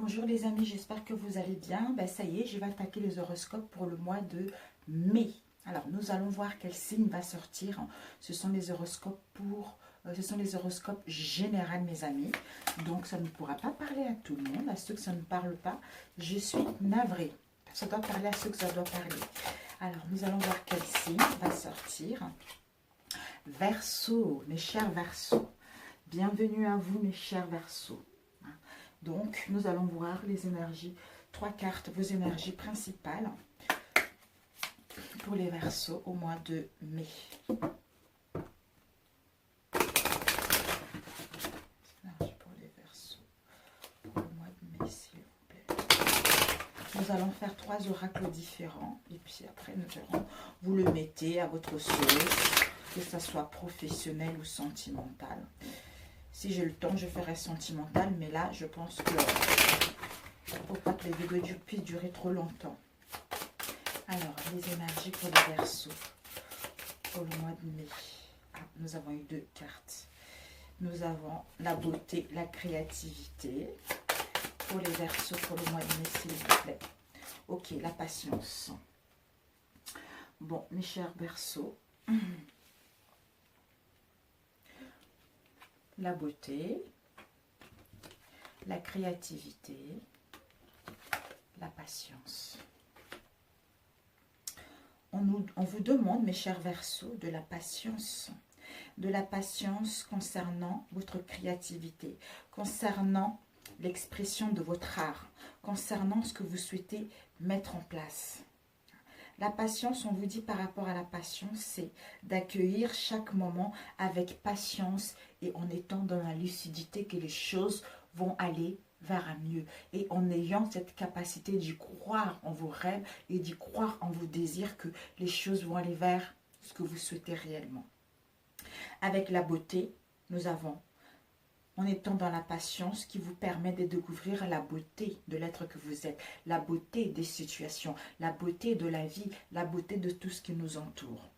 Bonjour les amis, j'espère que vous allez bien. Ben, ça y est, je vais attaquer les horoscopes pour le mois de mai. Alors, nous allons voir quel signe va sortir. Ce sont les horoscopes généraux, mes amis. Donc, ça ne pourra pas parler à tout le monde. À ceux que ça ne parle pas, je suis navrée. Ça doit parler à ceux que ça doit parler. Alors, nous allons voir quel signe va sortir. Verseau, mes chers Verseaux. Bienvenue à vous, mes chers Verseaux. Donc, nous allons voir les énergies, 3 cartes, vos énergies principales pour les Verseaux au mois de mai. Énergie pour les Verseaux pour le mois de mai, s'il vous plaît. Nous allons faire 3 oracles différents et puis après nous verrons, vous le mettez à votre sauce, que ce soit professionnel ou sentimental. Si j'ai le temps, je ferai sentimental, mais là, je pense que il ne faut pas que les vidéos puissent durer trop longtemps. Alors, les énergies pour les Verseaux pour le mois de mai. Ah, nous avons eu 2 cartes. Nous avons la beauté, la créativité. Pour les Verseaux pour le mois de mai, s'il vous plaît. Ok, la patience. Bon, mes chers Verseaux. La beauté, la créativité, la patience. On vous demande, mes chers Verseaux, de la patience. De la patience concernant votre créativité, concernant l'expression de votre art, concernant ce que vous souhaitez mettre en place. La patience, on vous dit par rapport à la patience, c'est d'accueillir chaque moment avec patience et en étant dans la lucidité que les choses vont aller vers un mieux. Et en ayant cette capacité d'y croire en vos rêves et d'y croire en vos désirs que les choses vont aller vers ce que vous souhaitez réellement. Avec la beauté, nous avons en étant dans la patience qui vous permet de découvrir la beauté de l'être que vous êtes, la beauté des situations, la beauté de la vie, la beauté de tout ce qui nous entoure.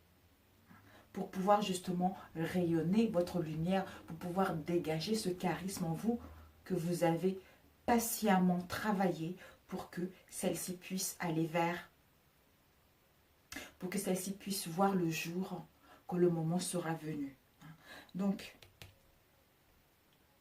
Pour pouvoir justement rayonner votre lumière, pour pouvoir dégager ce charisme en vous que vous avez patiemment travaillé pour que celle-ci puisse aller vers, pour que celle-ci puisse voir le jour quand le moment sera venu. Donc,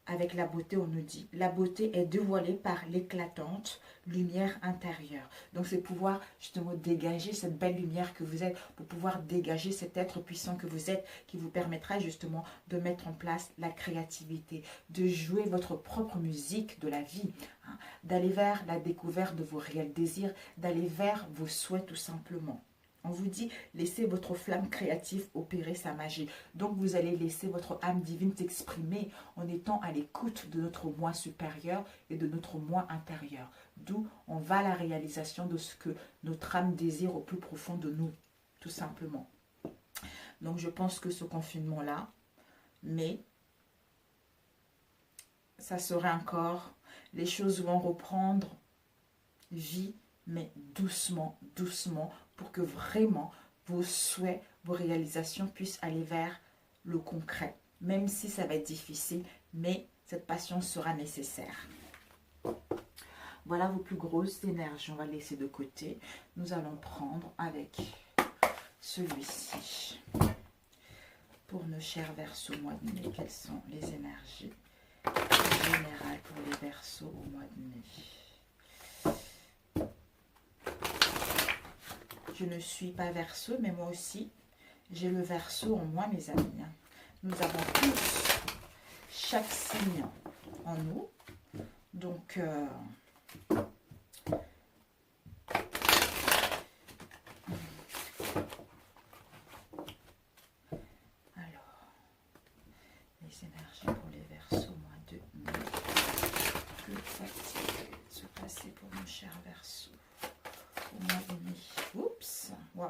avec la beauté, on nous dit, la beauté est dévoilée par l'éclatante lumière intérieure. Donc, c'est pouvoir justement dégager cette belle lumière que vous êtes, pour pouvoir dégager cet être puissant que vous êtes, qui vous permettra justement de mettre en place la créativité, de jouer votre propre musique de la vie, hein, d'aller vers la découverte de vos réels désirs, d'aller vers vos souhaits tout simplement. On vous dit, laissez votre flamme créative opérer sa magie. Donc, vous allez laisser votre âme divine s'exprimer en étant à l'écoute de notre moi supérieur et de notre moi intérieur. D'où on va à la réalisation de ce que notre âme désire au plus profond de nous, tout simplement. Donc, je pense que ce confinement-là, mais ça sera encore, les choses vont reprendre vie, mais doucement, doucement, pour que vraiment vos souhaits, vos réalisations puissent aller vers le concret. Même si ça va être difficile, mais cette patience sera nécessaire. Voilà vos plus grosses énergies. On va laisser de côté. Nous allons prendre avec celui-ci. Pour nos chers Verseaux au mois de mai, quelles sont les énergies générales pour les Verseaux au mois de mai? Je ne suis pas Verseau, mais moi aussi, j'ai le Verseau en moi, mes amis. Nous avons tous chaque signe en nous. Donc, alors, les énergies pour les Verseaux au mois de mai. Que va-t-il se passer pour nos chers Verseaux au mois de mai? Oups, wow.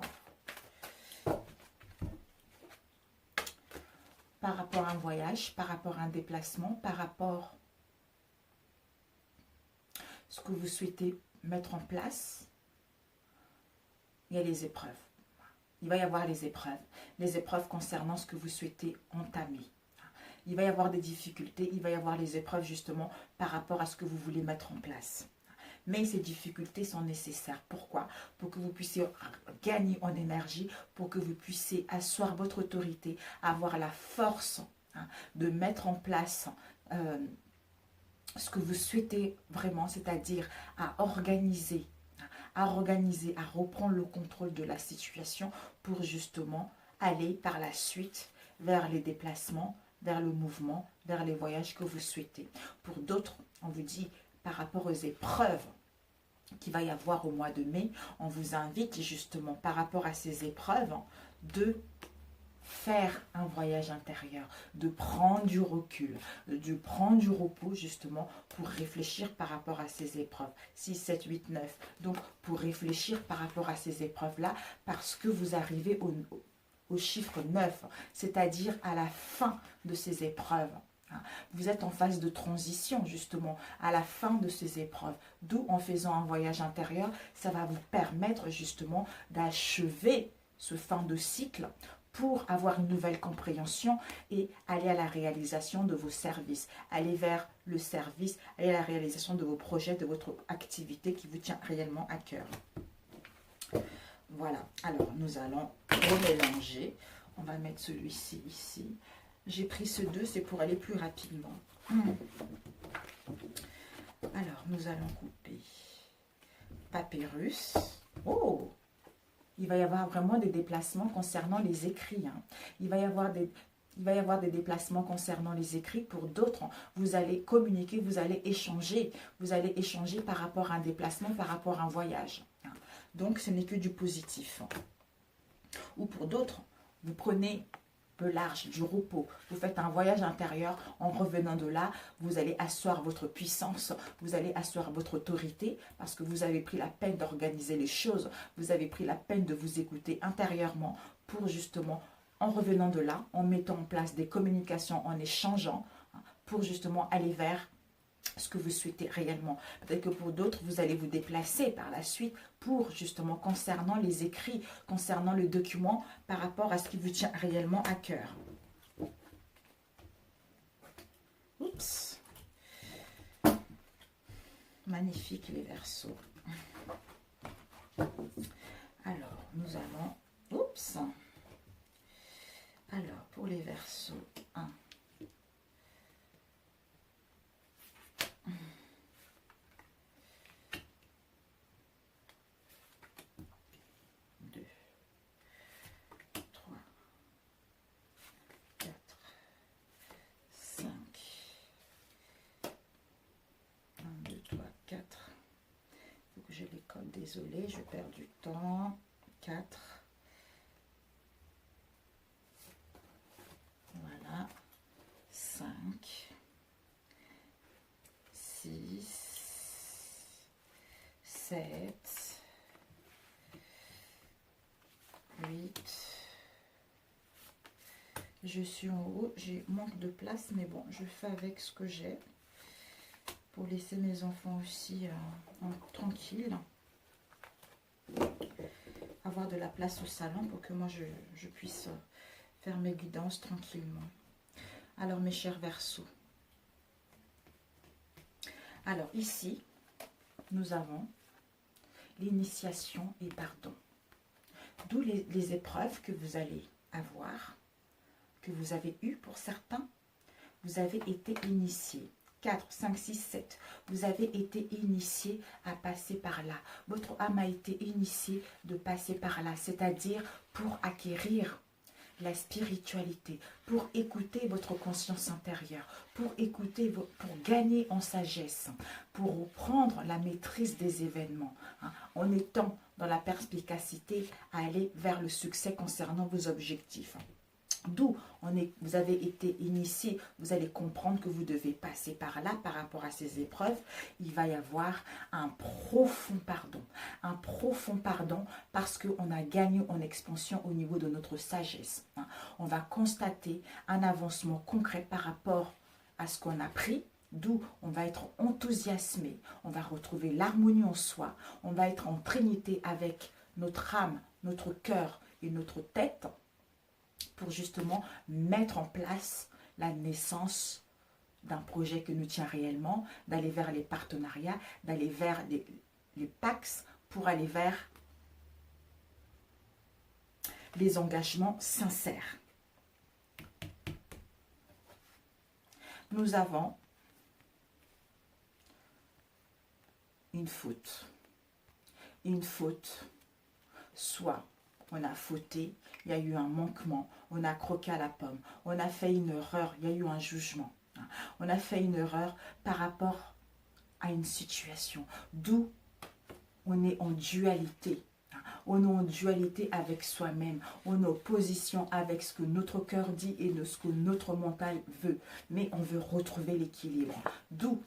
Par rapport à un voyage, par rapport à un déplacement, par rapport à ce que vous souhaitez mettre en place, il y a les épreuves. Il va y avoir les épreuves concernant ce que vous souhaitez entamer. Il va y avoir des difficultés, il va y avoir les épreuves justement par rapport à ce que vous voulez mettre en place. Mais ces difficultés sont nécessaires. Pourquoi? Pour que vous puissiez gagner en énergie, pour que vous puissiez asseoir votre autorité, avoir la force de mettre en place ce que vous souhaitez vraiment, c'est-à-dire à organiser, à reprendre le contrôle de la situation pour justement aller par la suite vers les déplacements, vers le mouvement, vers les voyages que vous souhaitez. Pour d'autres, on vous dit par rapport aux épreuves qu'il va y avoir au mois de mai, on vous invite justement par rapport à ces épreuves de faire un voyage intérieur, de prendre du recul, de prendre du repos justement pour réfléchir par rapport à ces épreuves. 6, 7, 8, 9. Donc pour réfléchir par rapport à ces épreuves-là parce que vous arrivez au chiffre 9, c'est-à-dire à la fin de ces épreuves. Vous êtes en phase de transition justement à la fin de ces épreuves. D'où en faisant un voyage intérieur, ça va vous permettre justement d'achever ce fin de cycle pour avoir une nouvelle compréhension et aller à la réalisation de vos services, aller vers le service, aller à la réalisation de vos projets, de votre activité qui vous tient réellement à cœur. Voilà, alors nous allons remélanger. On va mettre celui-ci ici. J'ai pris ce 2, c'est pour aller plus rapidement. Alors, nous allons couper papyrus. Oh! Il va y avoir vraiment des déplacements concernant les écrits. Il va y avoir des déplacements concernant les écrits. Pour d'autres, vous allez communiquer, vous allez échanger. Vous allez échanger par rapport à un déplacement, par rapport à un voyage. Donc, ce n'est que du positif. Ou pour d'autres, vous prenez large, du repos. Vous faites un voyage intérieur. En revenant de là, vous allez asseoir votre puissance, vous allez asseoir votre autorité parce que vous avez pris la peine d'organiser les choses. Vous avez pris la peine de vous écouter intérieurement pour justement, en revenant de là, en mettant en place des communications, en échangeant, pour justement aller vers ce que vous souhaitez réellement. Peut-être que pour d'autres, vous allez vous déplacer par la suite pour justement concernant les écrits, concernant le document par rapport à ce qui vous tient réellement à cœur. Oups. Magnifique les Verseaux. Alors, nous allons... Oups. Alors, pour les Verseaux, 1. 4. Il faut que je les colle, désolée, je perds du temps. 4. Voilà. 5. 6. 7. 8. Je suis en haut, j'ai manque de place, mais bon, je fais avec ce que j'ai. Pour laisser mes enfants aussi tranquilles. Avoir de la place au salon pour que moi je puisse faire mes guidances tranquillement. Alors mes chers Verseaux. Alors ici, nous avons l'initiation et pardon. D'où les épreuves que vous allez avoir, que vous avez eues pour certains. Vous avez été initiés. 4, 5, 6, 7. Vous avez été initié à passer par là. Votre âme a été initiée de passer par là. C'est-à-dire pour acquérir la spiritualité, pour écouter votre conscience intérieure, pour écouter, pour gagner en sagesse, pour reprendre la maîtrise des événements, en étant dans la perspicacité à aller vers le succès concernant vos objectifs. D'où vous avez été initié, vous allez comprendre que vous devez passer par là par rapport à ces épreuves. Il va y avoir un profond pardon parce qu'on a gagné en expansion au niveau de notre sagesse. On va constater un avancement concret par rapport à ce qu'on a pris. D'où on va être enthousiasmé, on va retrouver l'harmonie en soi, on va être en trinité avec notre âme, notre cœur et notre tête, pour justement mettre en place la naissance d'un projet qui nous tient réellement, d'aller vers les partenariats, d'aller vers les PACS pour aller vers les engagements sincères. Nous avons une faute. Une faute, soit on a fauté, il y a eu un manquement, on a croqué à la pomme, on a fait une erreur, il y a eu un jugement. On a fait une erreur par rapport à une situation, d'où on est en dualité. On est en dualité avec soi-même, on est en opposition avec ce que notre cœur dit et de ce que notre mental veut. Mais on veut retrouver l'équilibre. D'où,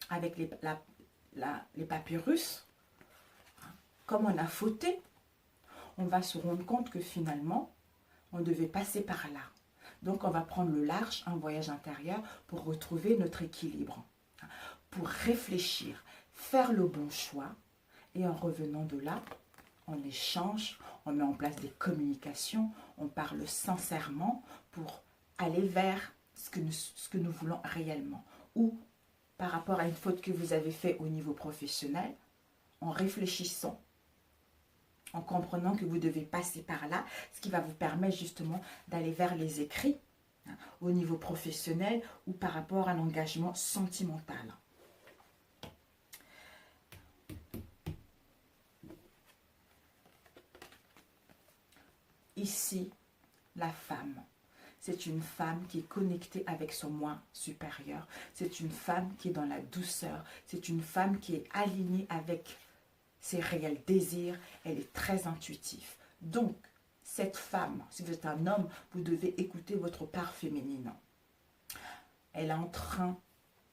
avec les papyrus, comme on a fauté, on va se rendre compte que finalement, on devait passer par là. Donc, on va prendre le large, un voyage intérieur, pour retrouver notre équilibre, pour réfléchir, faire le bon choix. Et en revenant de là, on échange, on met en place des communications, on parle sincèrement pour aller vers ce que nous voulons réellement. Ou par rapport à une faute que vous avez faite au niveau professionnel, en réfléchissant, en comprenant que vous devez passer par là, ce qui va vous permettre justement d'aller vers les écrits au niveau professionnel ou par rapport à l'engagement sentimental. Ici, la femme, c'est une femme qui est connectée avec son moi supérieur. C'est une femme qui est dans la douceur. C'est une femme qui est alignée avec ses réels désirs. Elle est très intuitive. Donc, cette femme, si vous êtes un homme, vous devez écouter votre part féminine. Elle est en train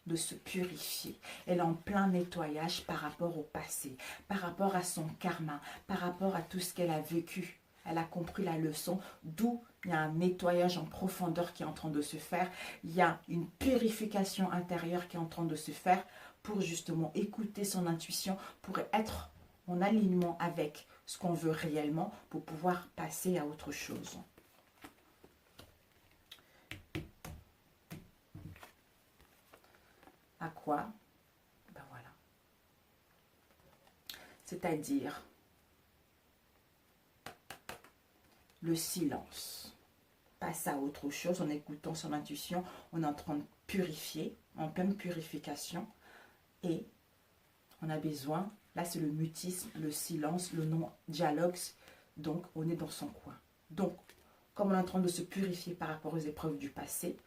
de se purifier. Elle est en plein nettoyage par rapport au passé, par rapport à son karma, par rapport à tout ce qu'elle a vécu. Elle a compris la leçon, d'où il y a un nettoyage en profondeur qui est en train de se faire. Il y a une purification intérieure qui est en train de se faire pour justement écouter son intuition, pour être en alignement avec ce qu'on veut réellement, pour pouvoir passer à autre chose. À quoi? Ben voilà. C'est-à-dire le silence. Passe à autre chose en écoutant son intuition. On est en train de purifier, en pleine purification. Et on a besoin, là c'est le mutisme, le silence, le non-dialogue. Donc on est dans son coin. Donc, comme on est en train de se purifier par rapport aux épreuves du passé,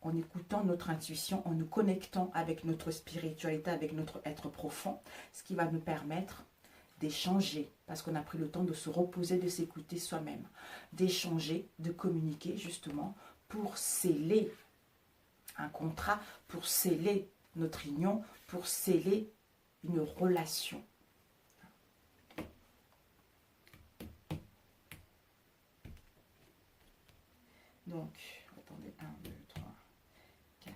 en écoutant notre intuition, en nous connectant avec notre spiritualité, avec notre être profond, ce qui va nous permettre d'échanger, parce qu'on a pris le temps de se reposer, de s'écouter soi-même, d'échanger, de communiquer justement pour sceller un contrat, pour sceller notre union, pour sceller une relation. Donc, attendez, 1, 2, 3, 4.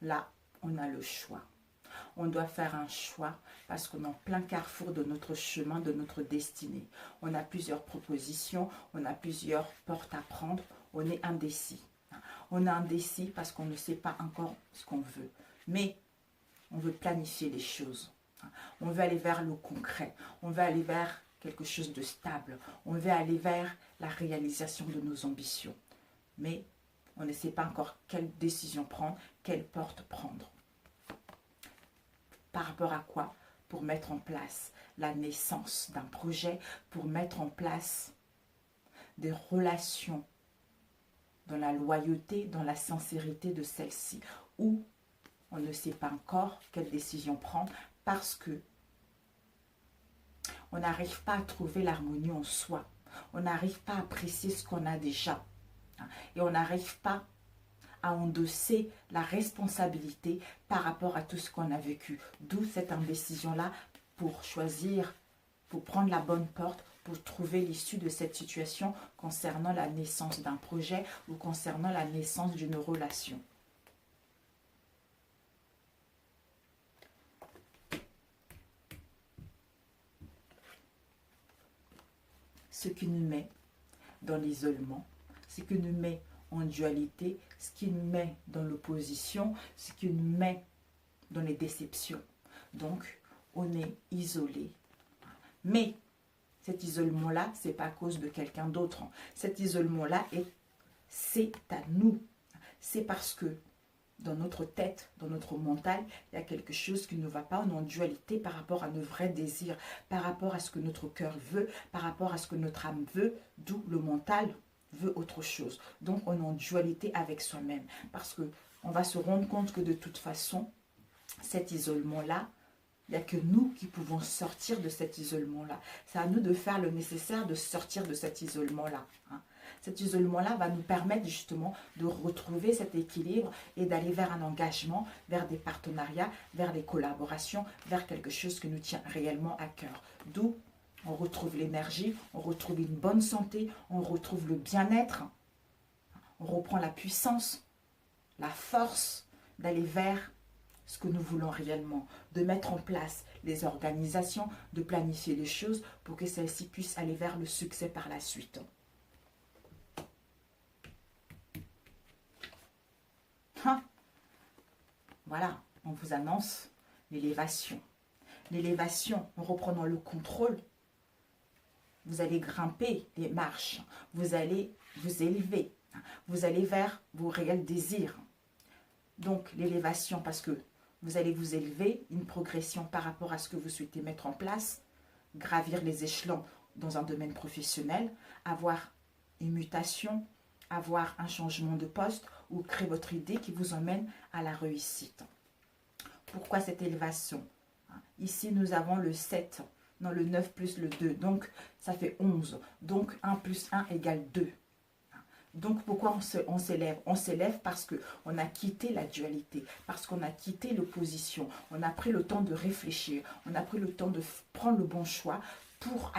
Là, on a le choix. On doit faire un choix parce qu'on est en plein carrefour de notre chemin, de notre destinée. On a plusieurs propositions, on a plusieurs portes à prendre, on est indécis. On est indécis parce qu'on ne sait pas encore ce qu'on veut. Mais on veut planifier les choses. On veut aller vers le concret. On veut aller vers quelque chose de stable. On veut aller vers la réalisation de nos ambitions. Mais on ne sait pas encore quelle décision prendre, quelle porte prendre. Par rapport à quoi? Pour mettre en place la naissance d'un projet, pour mettre en place des relations dans la loyauté, dans la sincérité de celle-ci, où on ne sait pas encore quelle décision prendre parce que on n'arrive pas à trouver l'harmonie en soi. On n'arrive pas à apprécier ce qu'on a déjà. Et on n'arrive pas à endosser la responsabilité par rapport à tout ce qu'on a vécu. D'où cette indécision-là pour choisir, pour prendre la bonne porte, pour trouver l'issue de cette situation concernant la naissance d'un projet ou concernant la naissance d'une relation. ce qui nous met dans l'isolement, ce qui nous met en dualité, ce qui nous met dans l'opposition, ce qui nous met dans les déceptions. Donc, on est isolé. Mais cet isolement-là, ce n'est pas à cause de quelqu'un d'autre. Cet isolement-là, c'est à nous. C'est parce que dans notre tête, dans notre mental, il y a quelque chose qui ne va pas. On est en dualité par rapport à nos vrais désirs, par rapport à ce que notre cœur veut, par rapport à ce que notre âme veut, d'où le mental veut autre chose. Donc, on est en dualité avec soi-même. Parce qu'on va se rendre compte que de toute façon, cet isolement-là, il n'y a que nous qui pouvons sortir de cet isolement-là. C'est à nous de faire le nécessaire de sortir de cet isolement-là. Cet isolement-là va nous permettre justement de retrouver cet équilibre et d'aller vers un engagement, vers des partenariats, vers des collaborations, vers quelque chose qui nous tient réellement à cœur. D'où on retrouve l'énergie, on retrouve une bonne santé, on retrouve le bien-être, on reprend la puissance, la force d'aller vers ce que nous voulons réellement, de mettre en place les organisations, de planifier les choses pour que celles-ci puissent aller vers le succès par la suite. Voilà, on vous annonce l'élévation. L'élévation en reprenant le contrôle. Vous allez grimper les marches, vous allez vous élever, vous allez vers vos réels désirs. Donc l'élévation, parce que vous allez vous élever, une progression par rapport à ce que vous souhaitez mettre en place, gravir les échelons dans un domaine professionnel, avoir une mutation, avoir un changement de poste ou créer votre idée qui vous emmène à la réussite. Pourquoi cette élévation? Ici, nous avons le 7, non, le 9 plus le 2, donc ça fait 11. Donc 1 plus 1 égale 2. Donc pourquoi on s'élève? On s'élève parce qu'on a quitté la dualité, parce qu'on a quitté l'opposition. On a pris le temps de réfléchir, on a pris le temps de prendre le bon choix pour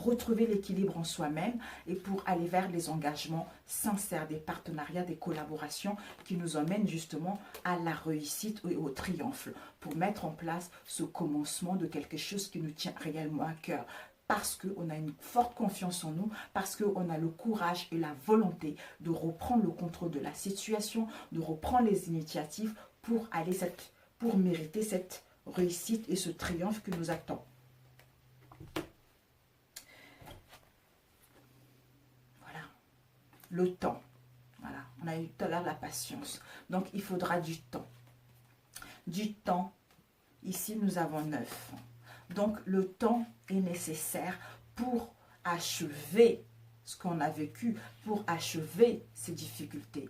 retrouver l'équilibre en soi-même et pour aller vers les engagements sincères, des partenariats, des collaborations qui nous emmènent justement à la réussite et au triomphe, pour mettre en place ce commencement de quelque chose qui nous tient réellement à cœur. Parce qu'on a une forte confiance en nous, parce qu'on a le courage et la volonté de reprendre le contrôle de la situation, de reprendre les initiatives pour mériter cette réussite et ce triomphe que nous attend. Voilà, le temps. Voilà, on a eu tout à l'heure la patience. Donc, il faudra du temps. Du temps, ici nous avons 9. Donc, le temps est nécessaire pour achever ce qu'on a vécu, pour achever ces difficultés,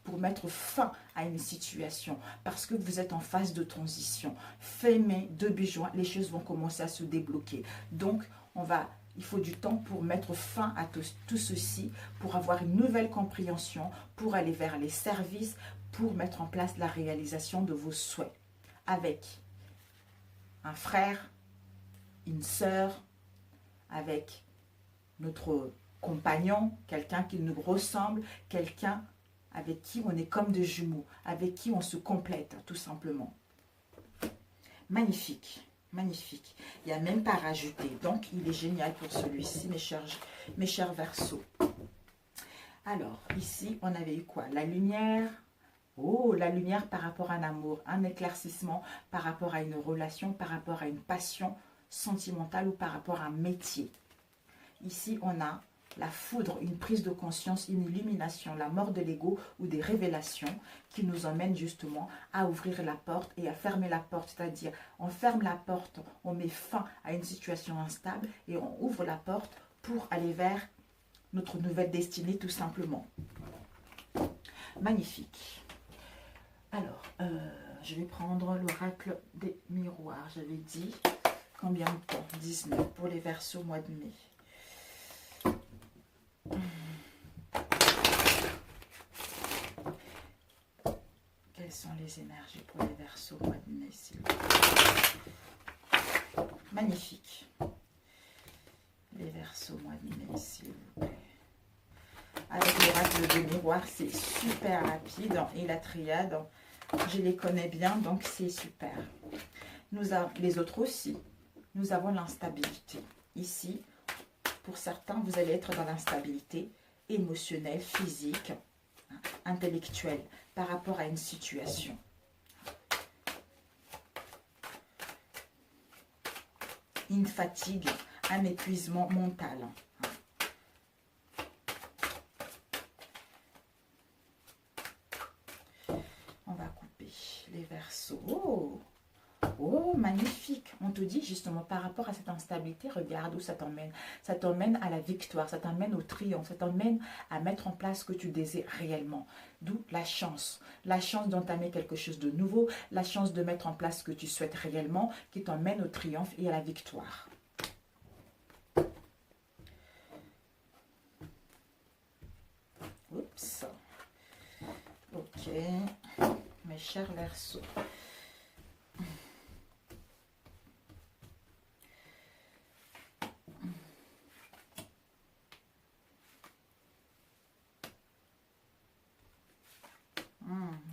pour mettre fin à une situation, parce que vous êtes en phase de transition. Fin mai, début juin, les choses vont commencer à se débloquer. Donc, il faut du temps pour mettre fin à tout ceci, pour avoir une nouvelle compréhension, pour aller vers les services, pour mettre en place la réalisation de vos souhaits. Avec un frère, une sœur, avec notre compagnon, quelqu'un qui nous ressemble, quelqu'un avec qui on est comme des jumeaux, avec qui on se complète, tout simplement. Magnifique, magnifique. Il n'y a même pas à rajouter. Donc, il est génial pour celui-ci, mes chers Verseaux. Alors, ici, on avait eu quoi? La lumière. Oh, la lumière par rapport à un amour, un éclaircissement par rapport à une relation, par rapport à une passion sentimentale ou par rapport à un métier. Ici, on a la foudre, une prise de conscience, une illumination, la mort de l'ego ou des révélations qui nous emmènent justement à ouvrir la porte et à fermer la porte. C'est-à-dire, on ferme la porte, on met fin à une situation instable et on ouvre la porte pour aller vers notre nouvelle destinée tout simplement. Magnifique. Alors, je vais prendre l'oracle des miroirs. J'avais dit combien de temps? 19 pour les Verseaux au mois de mai. Quelles sont les énergies pour les Verseaux au mois de mai, s'il vous plaît? Magnifique. Les Verseaux au mois de mai, s'il vous plaît. Avec l'oracle des miroirs, c'est super rapide. Et la triade, je les connais bien, donc c'est super. Nous avons les autres aussi. Nous avons l'instabilité. Ici, Pour certains, vous allez être dans l'instabilité émotionnelle, physique, intellectuelle, par rapport à une situation. Une fatigue, un épuisement mental. On va couper les Verseaux. Oh! Oh, magnifique. On te dit justement par rapport à cette instabilité, regarde où ça t'emmène. Ça t'emmène à la victoire, ça t'emmène au triomphe, ça t'emmène à mettre en place ce que tu désires réellement. D'où la chance. La chance d'entamer quelque chose de nouveau, la chance de mettre en place ce que tu souhaites réellement, qui t'emmène au triomphe et à la victoire. Oups. Ok. Mes chers Verseaux.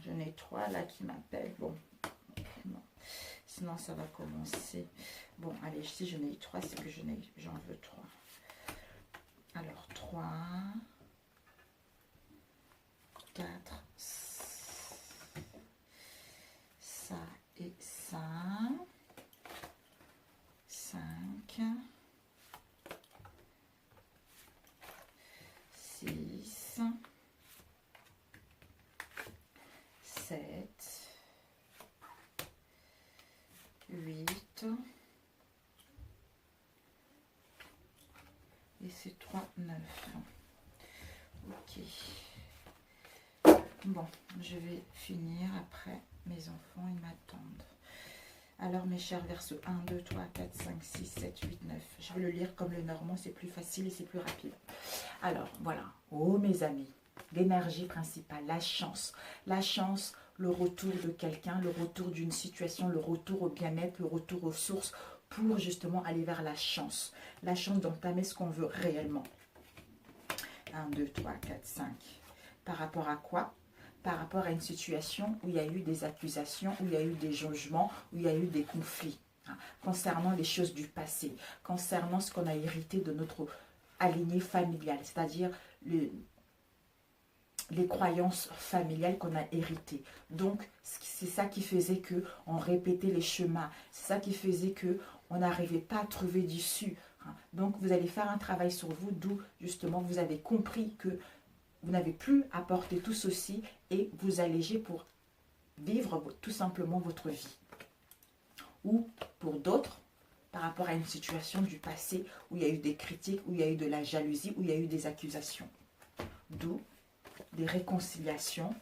J'en ai 3 là qui m'appellent. Bon, non. Sinon ça va commencer. Bon, allez, si j'en ai 3, c'est que j'en veux 3. Alors, 3, 4, ça et ça. 5, 6, 7, 8, et c'est 3, 9. Ok. Bon, je vais finir après. Mes enfants, ils m'attendent. Alors, mes chers Verseaux, 1, 2, 3, 4, 5, 6, 7, 8, 9. Je vais le lire comme le normand, c'est plus facile et c'est plus rapide. Alors, voilà. Oh, mes amis, l'énergie principale, la chance. La chance, le retour de quelqu'un, le retour d'une situation, le retour au bien-être, le retour aux sources pour justement aller vers la chance. La chance d'entamer ce qu'on veut réellement. 1, 2, 3, 4, 5. Par rapport à quoi? Par rapport à une situation où il y a eu des accusations, où il y a eu des jugements, où il y a eu des conflits, concernant les choses du passé, concernant ce qu'on a hérité de notre alignée familiale, c'est-à-dire les croyances familiales qu'on a héritées. Donc, c'est ça qui faisait qu'on répétait les chemins, c'est ça qui faisait qu'on n'arrivait pas à trouver d'issue. Donc, vous allez faire un travail sur vous, d'où justement vous avez compris que vous n'avez plus à porter tout ceci et vous alléger pour vivre tout simplement votre vie. Ou pour d'autres, par rapport à une situation du passé où il y a eu des critiques, où il y a eu de la jalousie, où il y a eu des accusations. D'où des réconciliations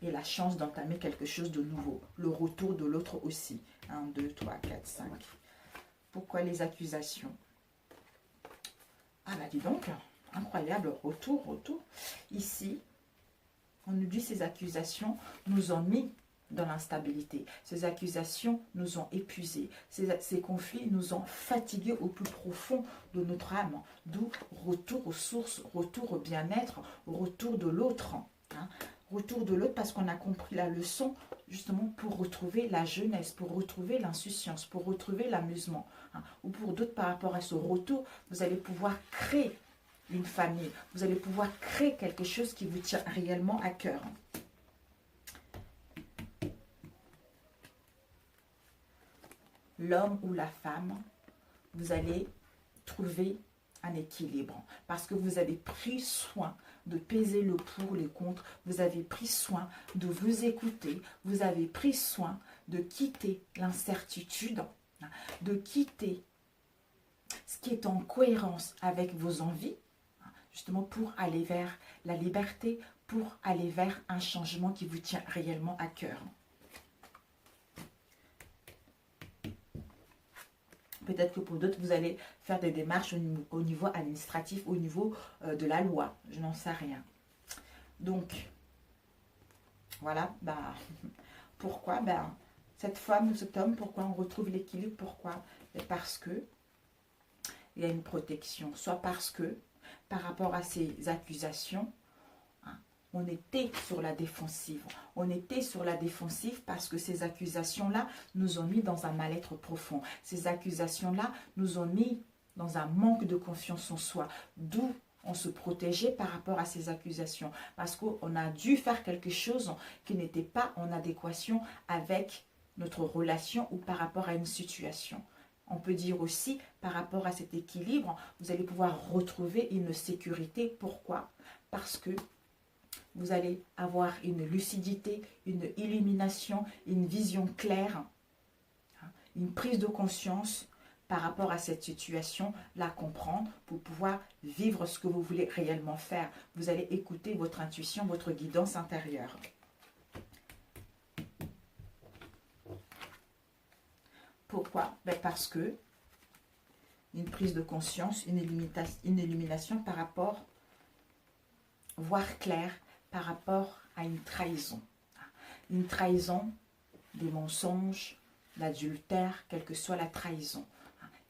et la chance d'entamer quelque chose de nouveau. Le retour de l'autre aussi. 1, 2, 3, 4, 5. Pourquoi les accusations? Ah bah dis donc, incroyable, retour. Ici, on nous dit ces accusations nous ont mis dans l'instabilité. Ces accusations nous ont épuisés. Ces conflits nous ont fatigués au plus profond de notre âme. D'où retour aux sources, retour au bien-être, retour de l'autre. Retour de l'autre parce qu'on a compris la leçon justement pour retrouver la jeunesse, pour retrouver l'insouciance, pour retrouver l'amusement. Ou pour d'autres, par rapport à ce retour, vous allez pouvoir créer une famille. Vous allez pouvoir créer quelque chose qui vous tient réellement à cœur. L'homme ou la femme, vous allez trouver un équilibre parce que vous avez pris soin de peser le pour, les contre. Vous avez pris soin de vous écouter. Vous avez pris soin de quitter l'incertitude, de quitter ce qui est en cohérence avec vos envies, justement pour aller vers la liberté, pour aller vers un changement qui vous tient réellement à cœur. Peut-être que pour d'autres, vous allez faire des démarches au niveau administratif, au niveau de la loi. Je n'en sais rien. Donc, voilà. Pourquoi cette femme ou cet homme, pourquoi on retrouve l'équilibre? Pourquoi? Parce que il y a une protection. Soit parce que, par rapport à ces accusations, on était sur la défensive. On était sur la défensive parce que ces accusations-là nous ont mis dans un mal-être profond. Ces accusations-là nous ont mis dans un manque de confiance en soi. D'où on se protégeait par rapport à ces accusations. Parce qu'on a dû faire quelque chose qui n'était pas en adéquation avec notre relation ou par rapport à une situation. On peut dire aussi, par rapport à cet équilibre, vous allez pouvoir retrouver une sécurité. Pourquoi? Parce que vous allez avoir une lucidité, une illumination, une vision claire, une prise de conscience par rapport à cette situation, la comprendre pour pouvoir vivre ce que vous voulez réellement faire. Vous allez écouter votre intuition, votre guidance intérieure. Pourquoi? Parce que une prise de conscience, une illumination par rapport, voir clair, par rapport à une trahison. Une trahison, des mensonges, l'adultère, quelle que soit la trahison.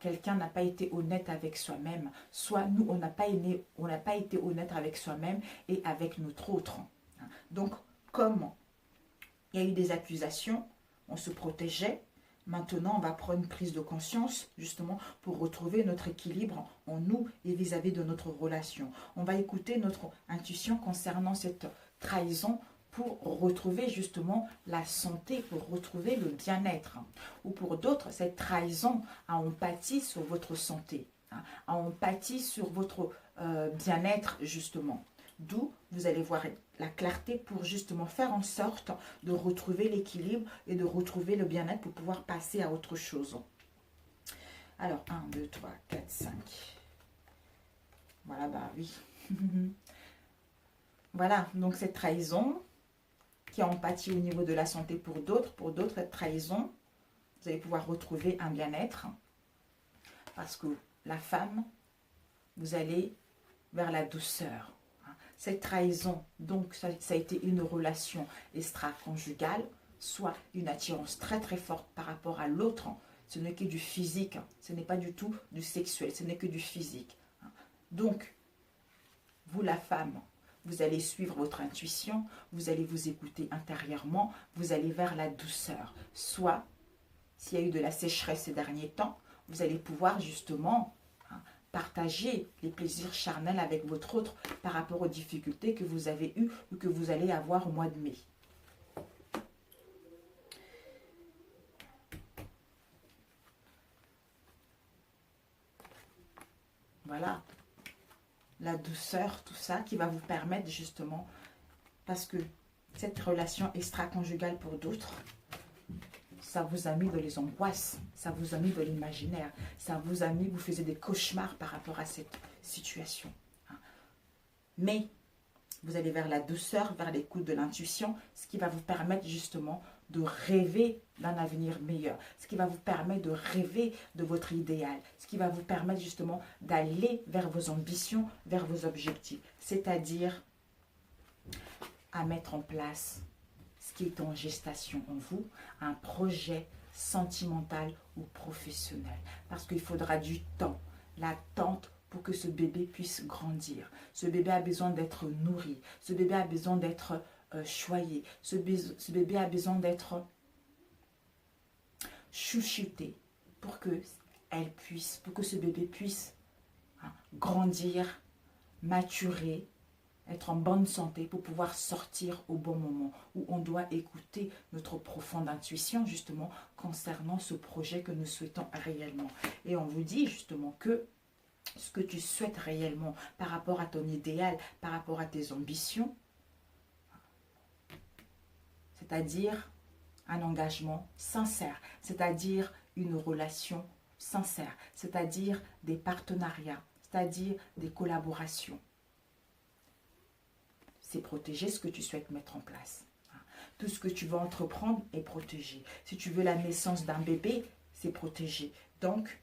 Quelqu'un n'a pas été honnête avec soi-même. Soit nous, on n'a pas été honnête avec soi-même et avec notre autre. Donc, comme il y a eu des accusations, on se protégeait. Maintenant, on va prendre une prise de conscience, justement, pour retrouver notre équilibre en nous et vis-à-vis de notre relation. On va écouter notre intuition concernant cette trahison pour retrouver justement la santé, pour retrouver le bien-être. Ou pour d'autres, cette trahison a empathie sur votre santé, a empathie sur votre bien-être, justement. D'où vous allez voir la clarté pour justement faire en sorte de retrouver l'équilibre et de retrouver le bien-être pour pouvoir passer à autre chose. Alors, 1, 2, 3, 4, 5. Voilà, bah oui. Voilà, donc cette trahison qui a empathie au niveau de la santé pour d'autres, cette trahison, vous allez pouvoir retrouver un bien-être. Parce que la femme, vous allez vers la douceur. Cette trahison, donc ça a été une relation extra-conjugale, soit une attirance très très forte par rapport à l'autre. Ce n'est que du physique, ce n'est pas du tout du sexuel, ce n'est que du physique. Donc, vous la femme, vous allez suivre votre intuition, vous allez vous écouter intérieurement, vous allez vers la douceur. Soit, s'il y a eu de la sécheresse ces derniers temps, vous allez pouvoir justement partager les plaisirs charnels avec votre autre par rapport aux difficultés que vous avez eues ou que vous allez avoir au mois de mai. Voilà. La douceur, tout ça qui va vous permettre justement, parce que cette relation extra-conjugale pour d'autres, ça vous a mis dans les angoisses, ça vous a mis dans l'imaginaire, ça vous a mis, vous faisiez des cauchemars par rapport à cette situation. Mais vous allez vers la douceur, vers l'écoute de l'intuition, ce qui va vous permettre justement de rêver d'un avenir meilleur, ce qui va vous permettre de rêver de votre idéal, ce qui va vous permettre justement d'aller vers vos ambitions, vers vos objectifs, c'est-à-dire à mettre en place ce qui est en gestation en vous, un projet sentimental ou professionnel. Parce qu'il faudra du temps, l'attente pour que ce bébé puisse grandir. Ce bébé a besoin d'être nourri, ce bébé a besoin d'être choyé, ce bébé a besoin d'être chouchouté pour que ce bébé puisse grandir, maturer, être en bonne santé pour pouvoir sortir au bon moment, où on doit écouter notre profonde intuition justement concernant ce projet que nous souhaitons réellement. Et on vous dit justement que ce que tu souhaites réellement par rapport à ton idéal, par rapport à tes ambitions, c'est-à-dire un engagement sincère, c'est-à-dire une relation sincère, c'est-à-dire des partenariats, c'est-à-dire des collaborations. C'est protéger ce que tu souhaites mettre en place. Tout ce que tu veux entreprendre est protégé. Si tu veux la naissance d'un bébé, c'est protégé. Donc,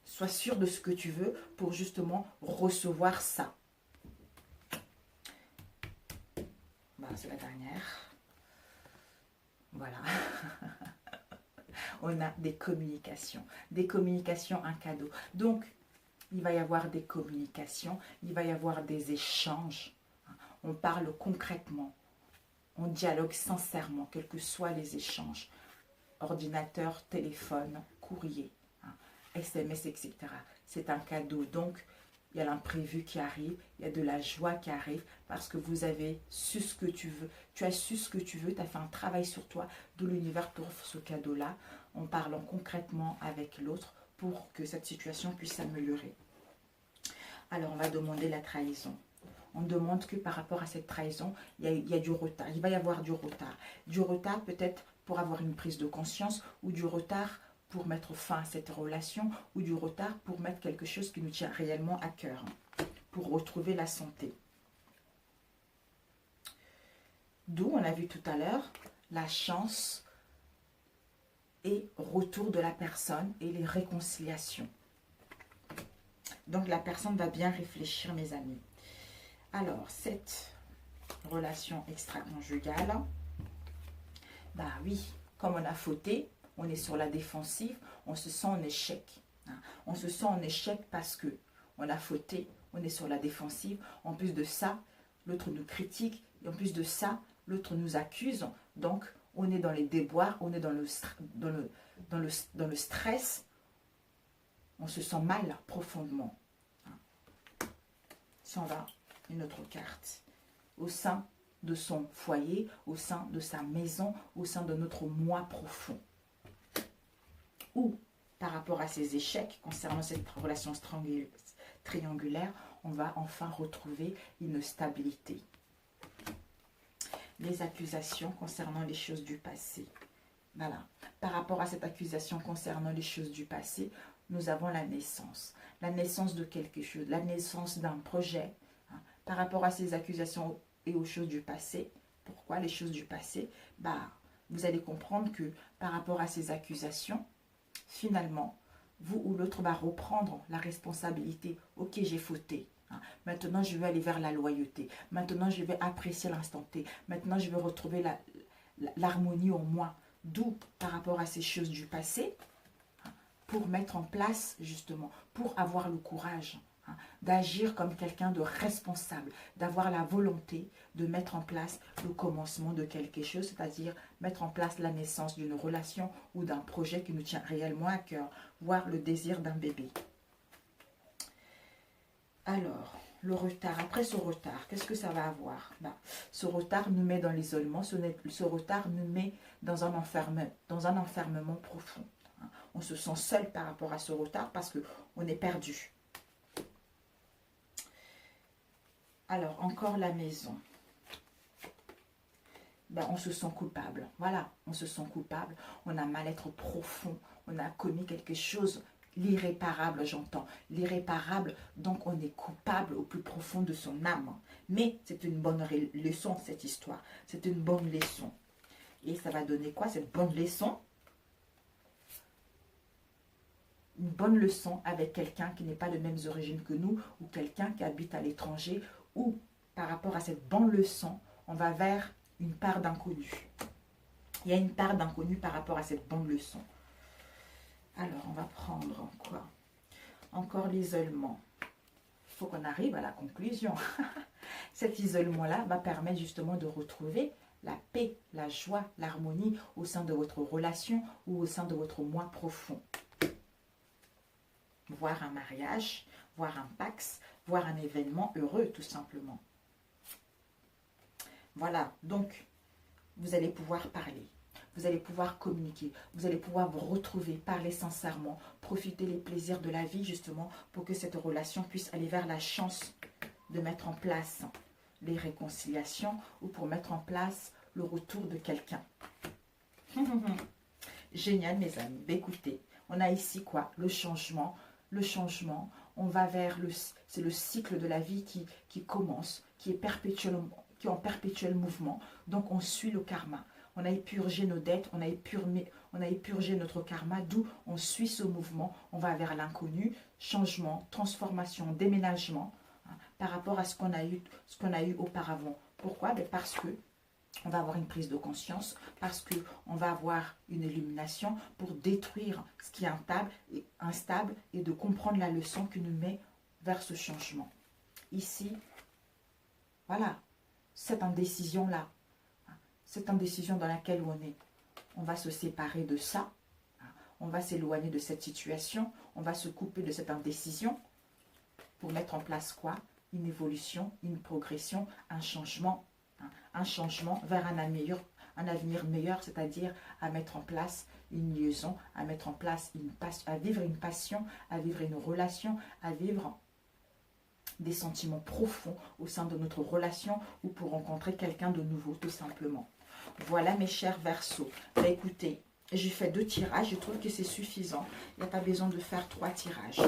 sois sûr de ce que tu veux pour justement recevoir ça. Voilà, c'est la dernière. Voilà. On a des communications. Des communications, un cadeau. Donc, il va y avoir des communications, il va y avoir des échanges. On parle concrètement, on dialogue sincèrement, quels que soient les échanges. Ordinateur, téléphone, courrier, SMS, etc. c'est un cadeau. Donc, il y a l'imprévu qui arrive, il y a de la joie qui arrive parce que vous avez su ce que tu veux. Tu as su ce que tu veux, tu as fait un travail sur toi, d'où l'univers t'offre ce cadeau-là en parlant concrètement avec l'autre pour que cette situation puisse s'améliorer. Alors, on va demander la trahison. On demande que par rapport à cette trahison, il y a du retard. Il va y avoir du retard. Du retard peut-être pour avoir une prise de conscience ou du retard pour mettre fin à cette relation ou du retard pour mettre quelque chose qui nous tient réellement à cœur, pour retrouver la santé. D'où, on a vu tout à l'heure, la chance et retour de la personne et les réconciliations. Donc la personne va bien réfléchir, mes amis. Alors, cette relation extra-conjugale, bah oui, comme on a fauté, on est sur la défensive, on se sent en échec. On se sent en échec parce que on a fauté, on est sur la défensive. En plus de ça, l'autre nous critique. Et en plus de ça, l'autre nous accuse. Donc, on est dans les déboires, on est dans le stress. On se sent mal profondément. Si on va, une autre carte. Au sein de son foyer, au sein de sa maison, au sein de notre moi profond. Ou, par rapport à ces échecs concernant cette relation triangulaire, on va enfin retrouver une stabilité. Les accusations concernant les choses du passé. Voilà. Par rapport à cette accusation concernant les choses du passé, nous avons la naissance. La naissance de quelque chose, la naissance d'un projet. Par rapport à ces accusations et aux choses du passé, pourquoi les choses du passé? Vous allez comprendre que par rapport à ces accusations, finalement, vous ou l'autre va reprendre la responsabilité. Ok, j'ai fauté. Maintenant, je vais aller vers la loyauté. Maintenant, je vais apprécier l'instant T. Maintenant, je vais retrouver l'harmonie en moi. D'où, par rapport à ces choses du passé, pour mettre en place, justement, pour avoir le courage d'agir comme quelqu'un de responsable, d'avoir la volonté de mettre en place le commencement de quelque chose, c'est-à-dire mettre en place la naissance d'une relation ou d'un projet qui nous tient réellement à cœur, voire le désir d'un bébé. Alors, le retard, après ce retard, qu'est-ce que ça va avoir? Ce retard nous met dans l'isolement, ce retard nous met dans un enfermement profond. On se sent seul par rapport à ce retard parce qu'on est perdu. Alors, encore la maison. On se sent coupable. Voilà, on se sent coupable. On a un mal-être profond. On a commis quelque chose, l'irréparable, j'entends. L'irréparable, donc on est coupable au plus profond de son âme. Mais c'est une bonne leçon, cette histoire. C'est une bonne leçon. Et ça va donner quoi, cette bonne leçon? Une bonne leçon avec quelqu'un qui n'est pas de mêmes origines que nous ou quelqu'un qui habite à l'étranger ou par rapport à cette bonne leçon, on va vers une part d'inconnu. Il y a une part d'inconnu par rapport à cette bonne leçon. Alors, on va prendre quoi? Encore l'isolement. Il faut qu'on arrive à la conclusion. Cet isolement-là va permettre justement de retrouver la paix, la joie, l'harmonie au sein de votre relation ou au sein de votre moi profond. Voir un mariage, voir un pax, voir un événement heureux tout simplement. Voilà, donc vous allez pouvoir parler, vous allez pouvoir communiquer, vous allez pouvoir vous retrouver, parler sincèrement, profiter des plaisirs de la vie justement pour que cette relation puisse aller vers la chance de mettre en place les réconciliations ou pour mettre en place le retour de quelqu'un. Génial mes amis, écoutez, on a ici quoi? Le changement, on va vers c'est le cycle de la vie qui commence, qui est en perpétuel mouvement. Donc on suit le karma. On a épurgé nos dettes, on a épurgé notre karma, d'où on suit ce mouvement. On va vers l'inconnu, changement, transformation, déménagement, par rapport à ce qu'on a eu auparavant. Pourquoi? Parce que on va avoir une prise de conscience, parce qu'on va avoir une illumination pour détruire ce qui est instable et de comprendre la leçon qui nous met vers ce changement. Ici, voilà, cette indécision-là, cette indécision dans laquelle on est, on va se séparer de ça, on va s'éloigner de cette situation, on va se couper de cette indécision pour mettre en place quoi? Une évolution, une progression, un changement vers un avenir meilleur, c'est-à-dire à mettre en place une liaison, à mettre en place à vivre une passion, à vivre une relation, à vivre des sentiments profonds au sein de notre relation ou pour rencontrer quelqu'un de nouveau, tout simplement. Voilà mes chers Verseaux. Bah, écoutez, j'ai fait 2 tirages, je trouve que c'est suffisant. Il n'y a pas besoin de faire 3 tirages.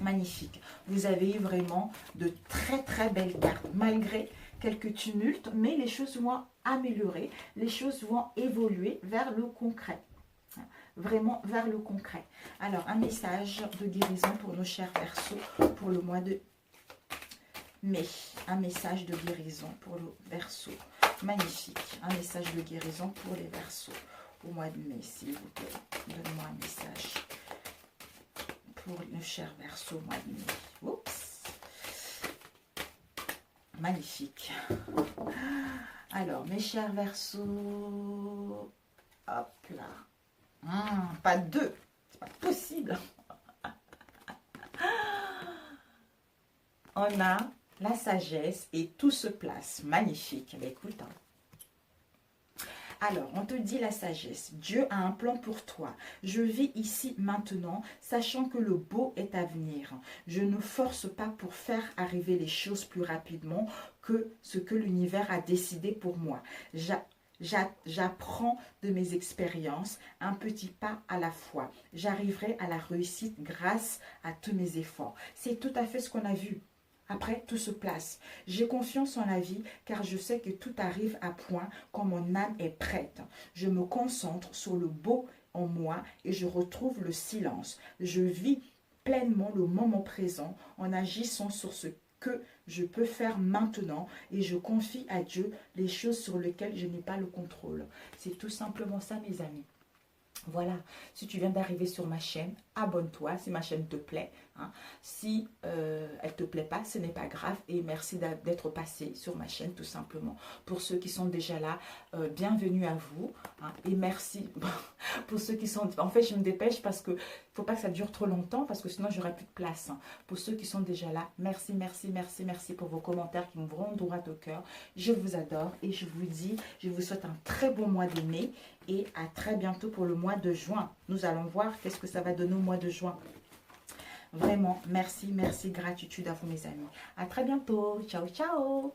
Magnifique. Vous avez eu vraiment de très très belles cartes, malgré quelques tumultes, mais les choses vont améliorer, les choses vont évoluer vers le concret. Vraiment vers le concret. Alors, un message de guérison pour nos chers Verseaux pour le mois de mai. Un message de guérison pour le Verseau. Magnifique. Un message de guérison pour les Verseaux au mois de mai, s'il vous plaît. Donnez-moi un message pour nos chers Verseaux au mois de mai. Oups. Magnifique. Alors, mes chers Verseaux, hop là. Pas 2, c'est pas possible. On a la sagesse et tout se place. Magnifique. Mais écoute, alors, on te dit la sagesse. Dieu a un plan pour toi. Je vis ici maintenant, sachant que le beau est à venir. Je ne force pas pour faire arriver les choses plus rapidement que ce que l'univers a décidé pour moi. J'apprends de mes expériences, un petit pas à la fois. J'arriverai à la réussite grâce à tous mes efforts. C'est tout à fait ce qu'on a vu. Après, tout se place. J'ai confiance en la vie car je sais que tout arrive à point quand mon âme est prête. Je me concentre sur le beau en moi et je retrouve le silence. Je vis pleinement le moment présent en agissant sur ce que je peux faire maintenant et je confie à Dieu les choses sur lesquelles je n'ai pas le contrôle. C'est tout simplement ça, mes amis. Voilà, si tu viens d'arriver sur ma chaîne, abonne-toi si ma chaîne te plaît. Hein. Si elle ne te plaît pas, ce n'est pas grave. Et merci d'être passé sur ma chaîne tout simplement. Pour ceux qui sont déjà là, bienvenue à vous. Hein, et merci pour ceux qui sont... En fait, je me dépêche parce que faut pas que ça dure trop longtemps parce que sinon, j'aurai plus de place. Hein. Pour ceux qui sont déjà là, merci, merci, merci, merci pour vos commentaires qui me vont droit au cœur. Je vous adore et je vous dis, je vous souhaite un très bon mois de mai. Et à très bientôt pour le mois de juin. Nous allons voir qu'est-ce que ça va donner au mois de juin. Vraiment, merci, merci, gratitude à vous mes amis. À très bientôt. Ciao, ciao.